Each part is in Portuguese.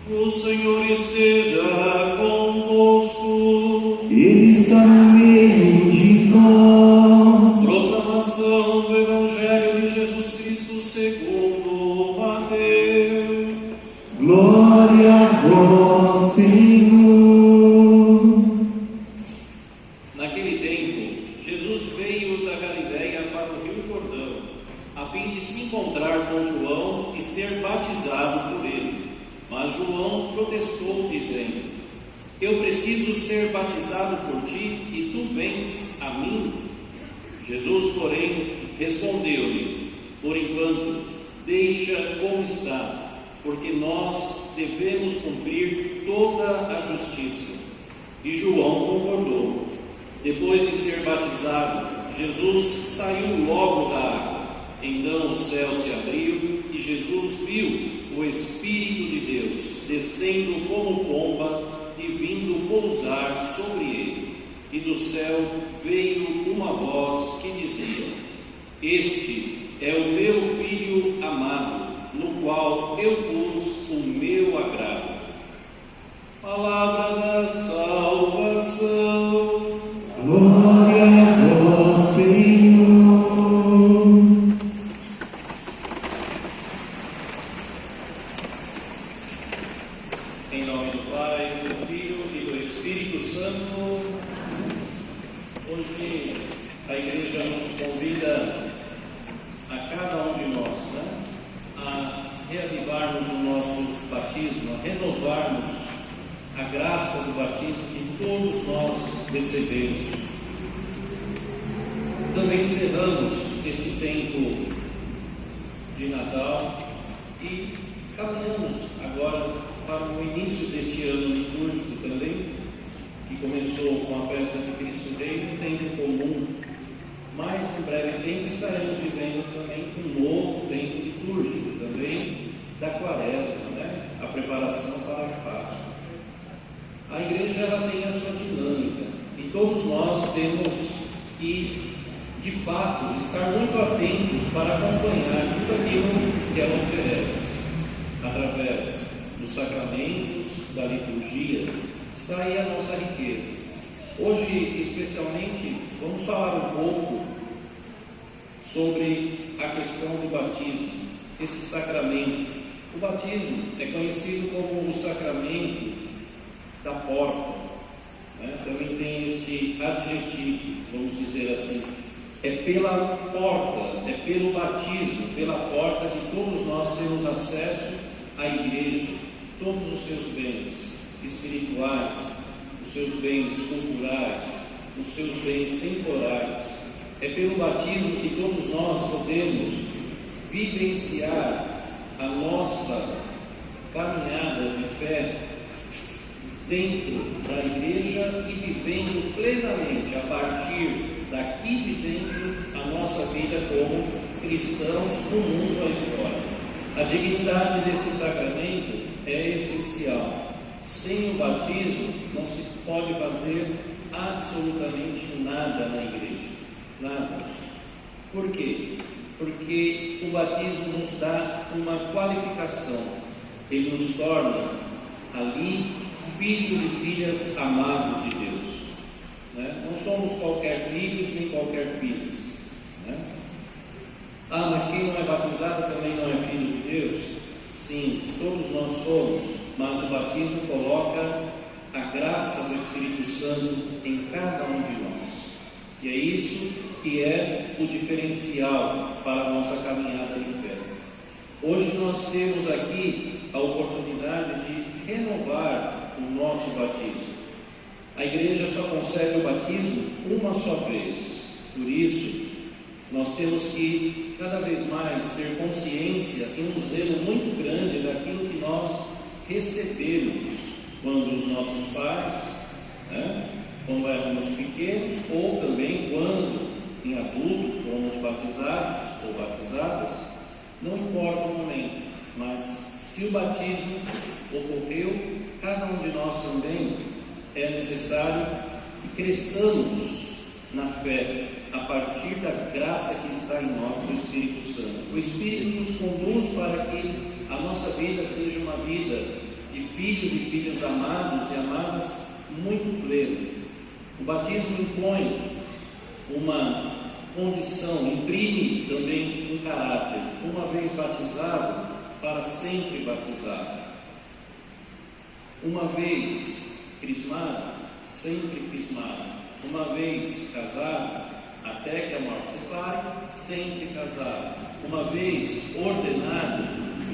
O Senhor esteja convosco. Ele está no meio de nós. Proclamação do Evangelho de Jesus Cristo segundo Mateus. Glória a vós, Senhor. Naquele tempo, Jesus veio da Galiléia para o Rio Jordão, a fim de se encontrar com João e ser batizado por ele. Mas João protestou, dizendo: Eu preciso ser batizado por ti e tu vens a mim? Jesus, porém, respondeu-lhe: Por enquanto, deixa como está, porque nós devemos cumprir toda a justiça. E João concordou. Depois de ser batizado, Jesus saiu logo da água. Então o céu se abriu e Jesus viu o Espírito de Deus descendo como pomba e vindo pousar sobre ele. E do céu veio uma voz que dizia: Este é o meu Filho amado, no qual eu pus o meu agrado. Palavra da salvação. Glória a vós, Senhor. Em nome do Pai, do Filho e do Espírito Santo. Hoje a Igreja nos convida a cada um de nós, a reavivarmos o nosso batismo, a renovarmos a graça do batismo que todos nós recebemos. Também encerramos este tempo de Natal e caminhamos agora para o início deste ano litúrgico também, que começou com a festa de Cristo Rei, um tempo comum, mas em breve tempo estaremos vivendo também um novo tempo litúrgico também da Quaresma, a preparação para a Páscoa. A Igreja ela tem a sua dinâmica e todos nós temos que, de fato, estar muito atentos para acompanhar tudo aquilo que ela oferece através dos sacramentos, da liturgia. Está aí a nossa riqueza. Hoje, especialmente, vamos falar um pouco sobre a questão do batismo, este sacramento. O batismo é conhecido como o sacramento da porta, também tem este adjetivo, vamos dizer assim, é pela porta, é pelo batismo, pela porta que todos nós temos acesso à Igreja, todos os seus bens espirituais, os seus bens culturais, os seus bens temporais. É pelo batismo que todos nós podemos vivenciar a nossa caminhada de fé dentro da Igreja e vivendo plenamente, a partir daqui de dentro, a nossa vida como cristãos no mundo aí fora. A dignidade desse sacramento é essencial. Sem o batismo não se pode fazer absolutamente nada na Igreja. Nada. Por quê? Porque o batismo nos dá uma qualificação. Ele nos torna ali filhos e filhas amados de Deus. Não somos qualquer filhos nem qualquer filhas. Mas quem não é batizado também não é filho de Deus? Sim, todos nós somos, mas o batismo coloca a graça do Espírito Santo em cada um de nós. E é isso que é o diferencial para a nossa caminhada de fé. Hoje nós temos aqui a oportunidade de renovar o nosso batismo. A Igreja só concede o batismo uma só vez. Por isso, nós temos que cada vez mais ter consciência e um zelo muito grande daquilo que nós recebemos quando os nossos pais, quando éramos pequenos, ou também quando em adulto fomos batizados ou batizadas. Não importa o momento, mas se o batismo ocorreu, cada um de nós também é necessário que cresçamos na fé, a partir da graça que está em nós, do Espírito Santo. O Espírito nos conduz para que a nossa vida seja uma vida de filhos e filhas amados e amadas muito pleno. O batismo impõe uma condição, imprime também um caráter. Uma vez batizado, para sempre batizado. Uma vez crismado, sempre crismado. Uma vez casado, até que a morte separe, sempre casado. Uma vez ordenado,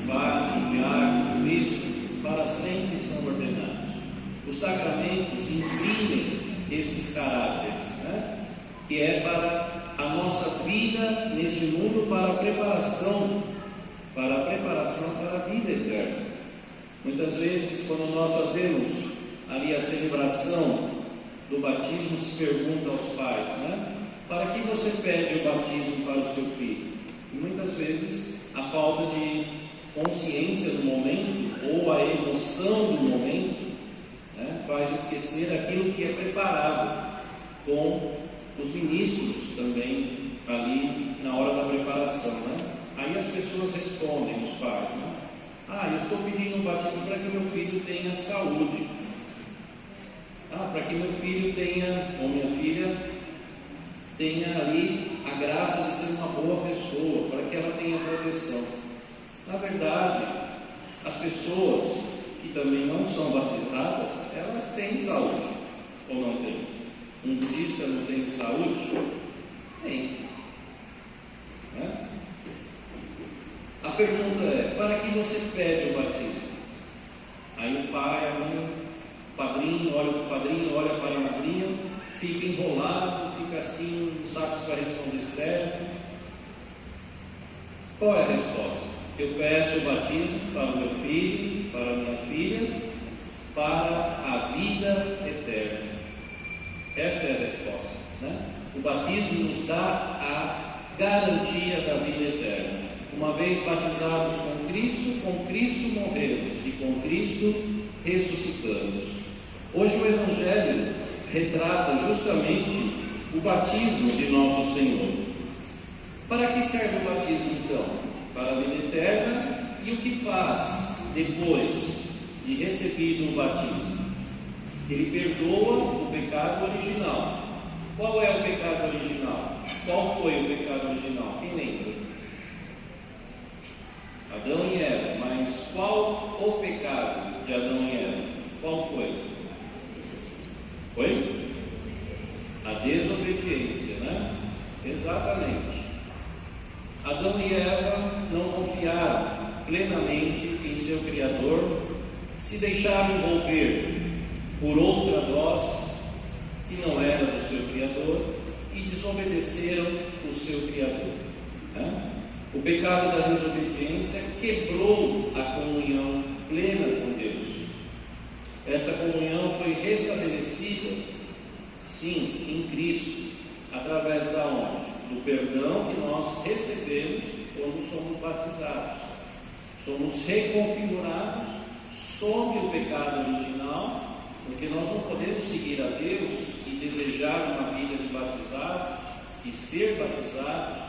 padre, diácono, bispo, para sempre são ordenados. Os sacramentos imprimem esses caráteres, né? Que é para a nossa vida neste mundo, para a preparação para a vida eterna. Muitas vezes, quando nós fazemos ali a celebração do batismo, se pergunta aos pais, né? Para que você pede o batismo para o seu filho? E muitas vezes a falta de consciência do momento ou a emoção do momento, né, faz esquecer aquilo que é preparado com os ministros também ali na hora da preparação, né? Aí as pessoas respondem, os pais, né? Eu estou pedindo um batismo para que meu filho tenha saúde. Para que meu filho tenha, ou minha filha, tenha ali a graça de ser uma boa pessoa, para que ela tenha proteção. Na verdade, as pessoas que também não são batizadas, elas têm saúde, ou não têm? Um budista não tem saúde? Tem. Né? A pergunta é, para que você pede o batismo? Aí o pai, a mãe, o padrinho, olha para o padrinho, olha para a madrinha, fica enrolado, fica assim, não sabe se vai responder certo. Qual é a resposta? Eu peço o batismo para o meu filho, para a minha filha, para a vida eterna. Esta é a resposta, né? O batismo nos dá a garantia da vida eterna. Uma vez batizados com Cristo morremos e com Cristo ressuscitamos. Hoje o Evangelho retrata justamente o batismo de nosso Senhor. Para que serve o batismo então? Para a vida eterna. E o que faz depois de recebido o batismo? Ele perdoa o pecado original. Qual é o pecado original? Qual foi o pecado original? Quem lembra? Adão e Eva. Mas qual o pecado de Adão e Eva? Qual foi? Foi? A desobediência, né? Exatamente. Adão e Eva não confiaram plenamente em seu Criador, se deixaram envolver por outra voz que não era do seu Criador e desobedeceram o seu Criador, né? O pecado da desobediência quebrou a comunhão plena com Deus. Esta comunhão foi restabelecida, sim, em Cristo, através da onde? Do perdão que nós recebemos quando somos batizados. Somos reconfigurados sob o pecado original, porque nós não podemos seguir a Deus e desejar uma vida de batizados e ser batizados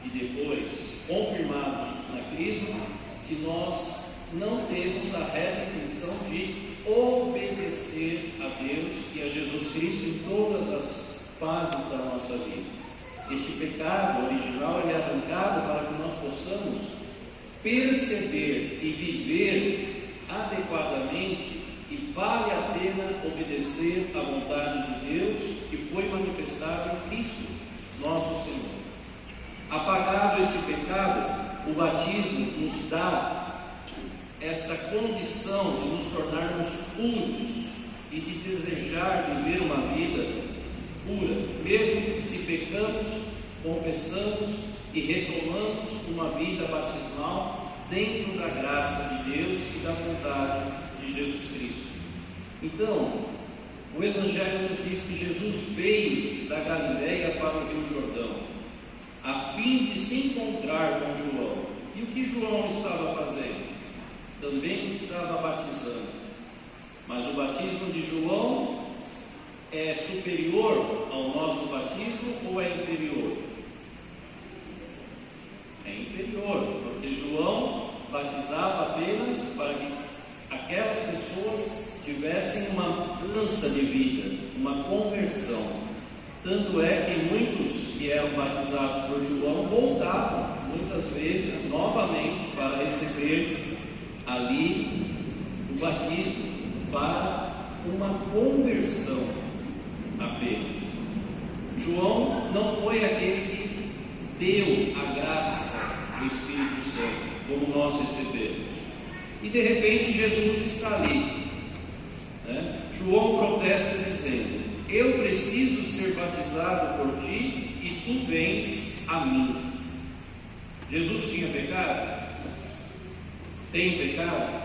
e depois confirmados na Crisma, se nós não temos a reta intenção de obedecer a Deus e a Jesus Cristo em todas as fases da nossa vida. Este pecado original é arrancado para que nós possamos perceber e viver adequadamente que vale a pena obedecer à vontade de Deus que foi manifestada em Cristo, nosso Senhor. Apagado este pecado, o batismo nos dá esta condição de nos tornarmos puros e de desejar viver uma vida pura, mesmo se pecamos, confessamos e retomamos uma vida batismal dentro da graça de Deus e da vontade de Jesus Cristo. Então, o Evangelho nos diz que Jesus veio da Galileia para o Rio Jordão, a fim de se encontrar com João. E o que João estava fazendo? Também estava batizando. Mas o batismo de João é superior ao nosso batismo ou é inferior? É inferior, porque João batizava apenas para que aquelas pessoas pessoas tivessem uma mudança de vida, uma conversão. Tanto é que muitos que eram batizados por João voltavam, muitas vezes, novamente, para receber ali o batismo, para uma conversão apenas. João não foi aquele que deu a graça do Espírito Santo, como nós recebemos. E de repente Jesus está ali, né? João protesta dizendo: eu preciso ser batizado por ti e tu vens a mim. Jesus tinha pecado? Tem pecado?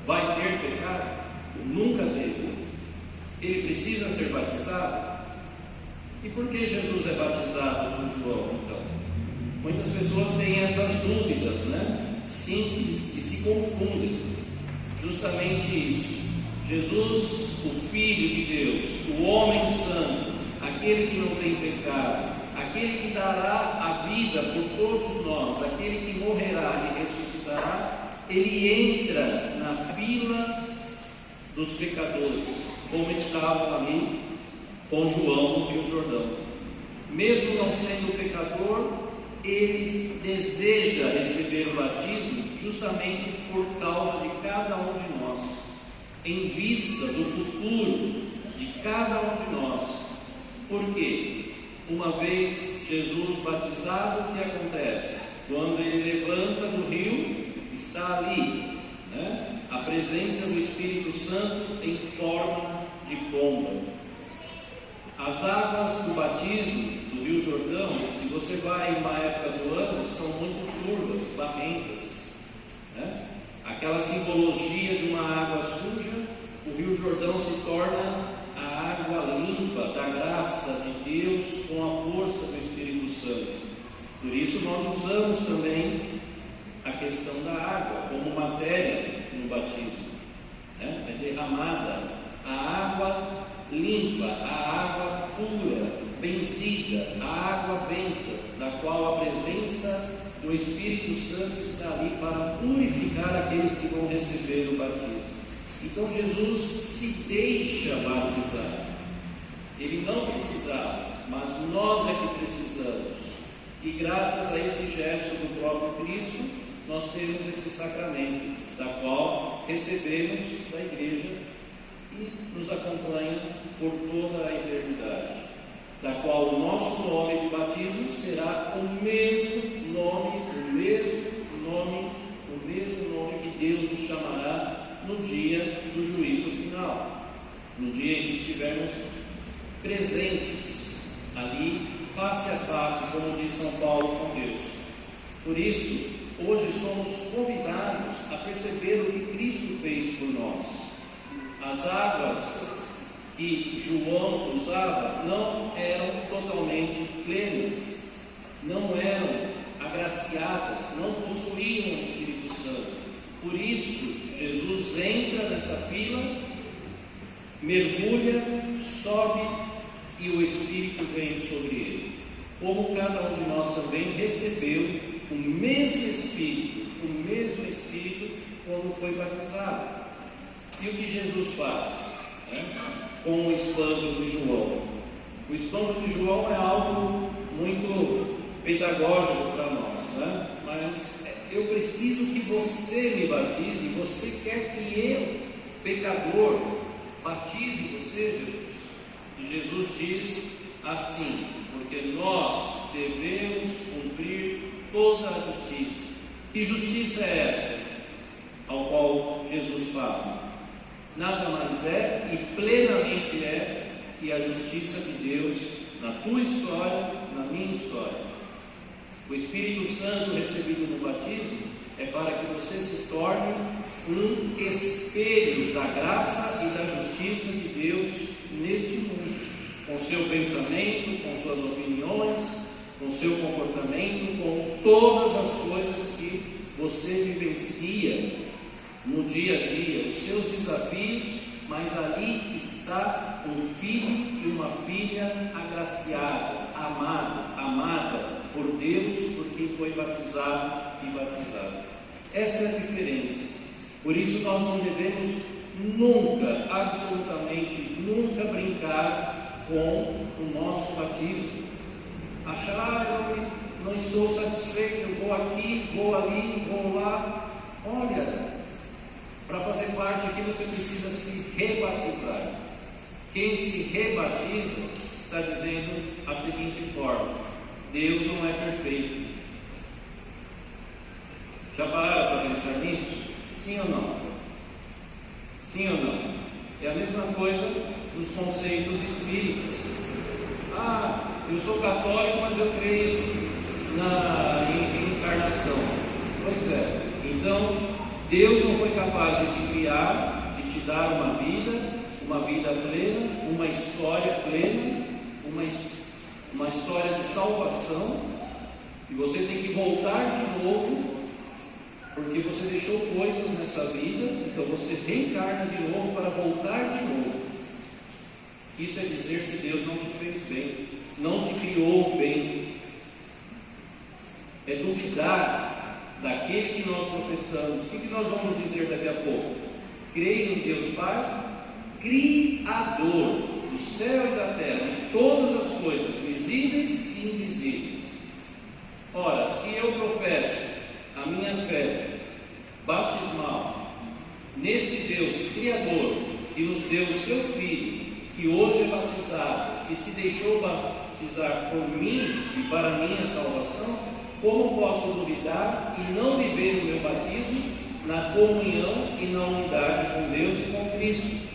Vai ter pecado? Nunca teve. Ele precisa ser batizado? E por que Jesus é batizado por João, então? Muitas pessoas têm essas dúvidas, né? Simples, e se confundem. Justamente isso. Jesus, o Filho de Deus, o homem santo, aquele que não tem pecado, aquele que dará a vida por todos nós, aquele que morrerá e ressuscitará, ele entra na fila dos pecadores, como estavam ali com João no Rio Jordão. Mesmo não sendo pecador, ele deseja receber o batismo justamente por causa de cada um de nós, em vista do futuro de cada um de nós. Porque uma vez Jesus batizado, o que acontece? Quando ele levanta do rio, está ali, né? A presença do Espírito Santo em forma de pomba. As águas do batismo do Rio Jordão, se você vai em uma época do ano, são muito turvas, barrentas, né? Aquela simbologia de uma água suja, o Rio Jordão se torna a água limpa da graça de Deus com a força do Espírito Santo. Por isso nós usamos também a questão da água como matéria no batismo, né? É derramada a água limpa, a água pura, benzida, a água benta, da qual a presença do Espírito Santo está ali para purificar aqueles que vão receber o batismo. Então Jesus se deixa batizar. Ele não precisava, mas nós é que precisamos. E graças a esse gesto do próprio Cristo, nós temos esse sacramento, da qual recebemos da igreja e nos acompanha por toda a eternidade, da qual o nosso nome de batismo será o mesmo nome que Deus nos chamará no dia do juízo final, no dia em que estivermos presentes ali, face a face, como diz São Paulo, com Deus. Por isso, hoje somos convidados a perceber o que Cristo fez por nós. As águas que João usava não eram totalmente plenas, não eram agraciadas, não possuíam o Espírito Santo. Por isso, Jesus entra nessa fila, mergulha, sobe e o Espírito vem sobre ele. Como cada um de nós também recebeu o mesmo Espírito quando foi batizado. E o que Jesus faz, né, com o espanto de João? O espanto de João é algo muito pedagógico para nós, né? Mas eu preciso que você me batize, você quer que eu, pecador, batize você, Jesus? E Jesus diz assim: porque nós devemos cumprir toda a justiça. Que justiça é essa ao qual Jesus fala? Nada mais é e plenamente é que a justiça de Deus na tua história, na minha história. O Espírito Santo recebido no batismo é para que você se torne um espelho da graça e da justiça de Deus neste mundo, com seu pensamento, com suas opiniões, com seu comportamento, com todas as coisas que você vivencia no dia a dia, os seus desafios, mas ali está um filho e uma filha agraciada, amada por Deus, por quem foi batizado e batizada. Essa é a diferença. Por isso nós não devemos nunca, absolutamente nunca brincar com o nosso batismo. Achar, eu não estou satisfeito, eu vou aqui, vou ali, vou lá. Olha, para fazer parte aqui você precisa se rebatizar. Quem se rebatiza está dizendo a seguinte forma: Deus não é perfeito. Já pararam para pensar nisso? Sim ou não? Sim ou não? É a mesma coisa dos conceitos espíritas. Eu sou católico, mas eu creio na reencarnação. Pois é, então Deus não foi capaz de te criar, de te dar uma vida plena, uma história plena, uma história de salvação, e você tem que voltar de novo, porque você deixou coisas nessa vida, então você reencarna de novo para voltar de novo. Isso é dizer que Deus não te fez bem, não te criou bem. É duvidar daquele que nós professamos. O que nós vamos dizer daqui a pouco? Creio em Deus Pai, Criador do céu e da terra, de todas as coisas, visíveis e invisíveis. Ora, se eu professo a minha fé batismal nesse Deus Criador, que nos deu o seu Filho, que hoje é batizado e se deixou batizar por mim e para a minha salvação, como posso duvidar e não viver o meu batismo na comunhão e na unidade com Deus e com Cristo?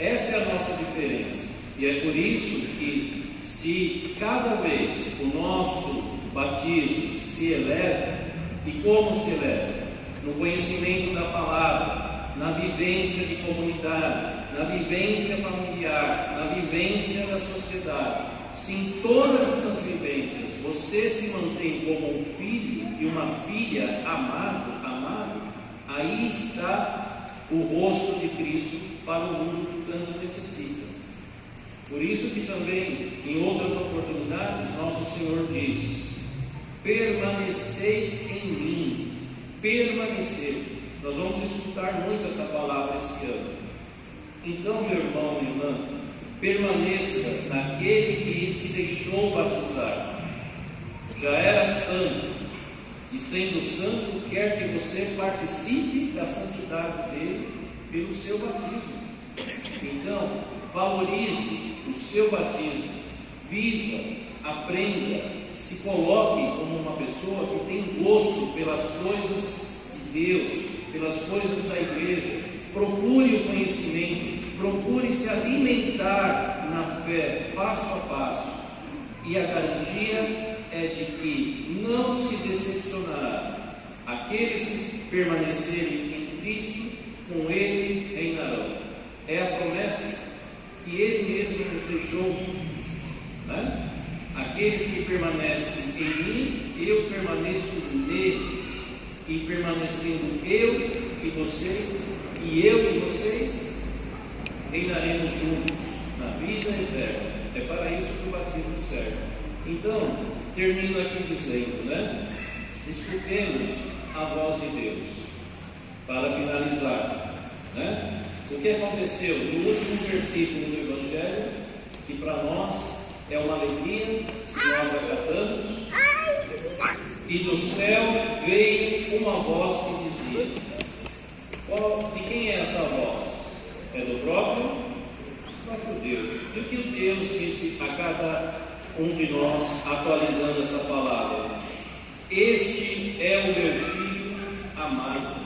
Essa é a nossa diferença, e é por isso que, se cada vez o nosso batismo se eleva, e como se eleva? No conhecimento da palavra, na vivência de comunidade, na vivência familiar, na vivência da sociedade. Se em todas essas vivências você se mantém como um filho e uma filha amado, aí está o rosto de Cristo para o mundo que tanto necessita. Por isso que também, em outras oportunidades, nosso Senhor diz: permanecei em mim. Permanecer. Nós vamos escutar muito essa palavra esse ano. Então, meu irmão, minha irmã, permaneça naquele que se deixou batizar. Já era santo, e sendo santo, quer que você participe da santidade dele pelo seu batismo. Então, valorize o seu batismo, viva, aprenda, se coloque como uma pessoa que tem gosto pelas coisas de Deus, pelas coisas da igreja. Procure o conhecimento, procure se alimentar na fé, passo a passo, e a garantia é de que não se decepcionará. Aqueles que permanecerem em Cristo, com Ele reinarão. É a promessa que Ele mesmo nos deixou, né? Aqueles que permanecem em mim, eu permaneço neles, e permanecendo eu e vocês, e eu e vocês, reinaremos juntos na vida eterna. É para isso que o batismo serve. Então, termino aqui dizendo, né? Escutemos a voz de Deus para finalizar, né? O que aconteceu no último versículo do Evangelho, que para nós é uma alegria se nós acatamos, e do céu veio uma voz que dizia: de quem é essa voz? É do próprio Deus. E o que Deus disse a cada um de nós, atualizando essa palavra? Este é o meu filho amado.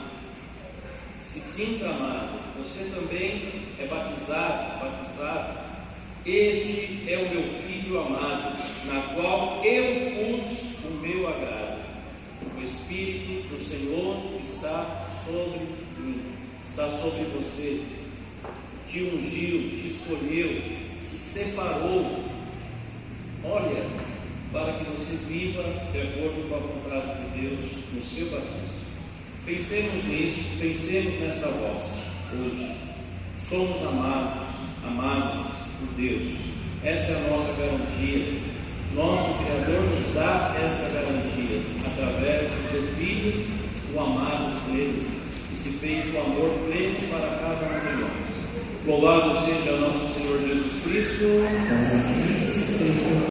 Se sinta amado. Você também é batizado. Este é o meu filho amado, na qual eu pus o meu agrado. O Espírito do Senhor está sobre mim, está sobre você. Te ungiu, te escolheu, te separou. Olha, para que você viva de acordo com a vontade de Deus no seu batismo. Pensemos nisso, pensemos nesta voz hoje. Somos amados por Deus. Essa é a nossa garantia. Nosso Criador nos dá essa garantia através do seu Filho, o amado pleno, que se fez o amor pleno para cada Louvado seja nosso Senhor Jesus Cristo.